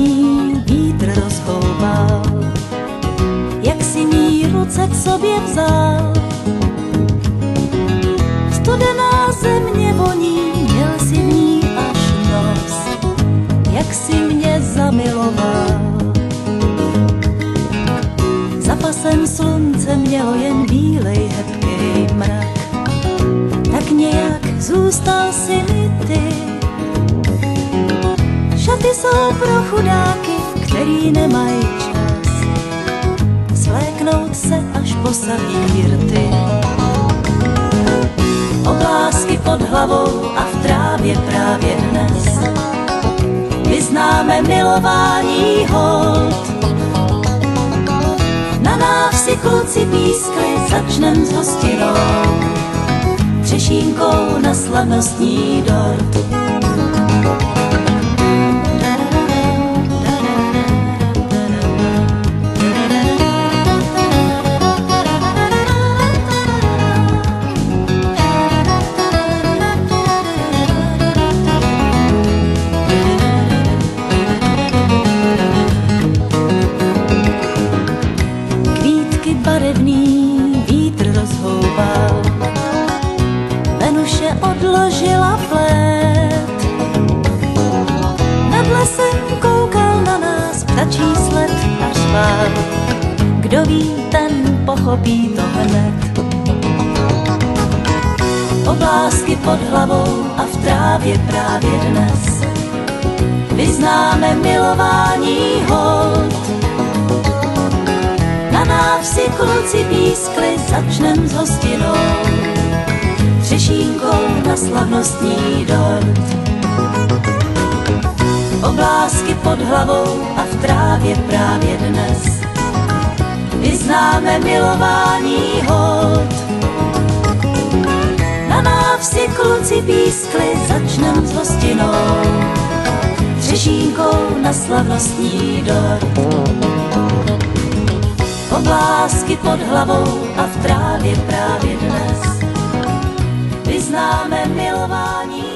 barevný vítr rozhoubal, jak si mý ruce k sobě vzal. Studená země voní, měl si v ní až nos, jak si mě zamiloval. Za pasem slunce mělo jen bílej hebkej mrak, tak nějak zůstal si mi ty. Šaty jsou pro chudáky, který nemají čas svléknout se až po samý rty. Oblásky pod hlavou a v trávě právě dnes vyznáme milování hold. Na návsi kluci pískli, začnem s hostinou, třešínkou na slavnostní dort. Barevný vítr rozhoubal, Venuše odložila plet. Nad lesem koukal na nás ptačí sled a řval, kdo ví, ten pochopí to hned. Oblásky pod hlavou a v trávě právě dnes vyznáme milování hold. Na návsi kluci pískli, začnem s hostinou, třešínkou na slavnostní dort. Oblásky pod hlavou a v trávě právě dnes vyznáme milování hold. Na návsi kluci pískli, začnem s hostinou, třešínkou na slavnostní dort. Oblásky pod hlavou a v trávě právě dnes vyznáme milování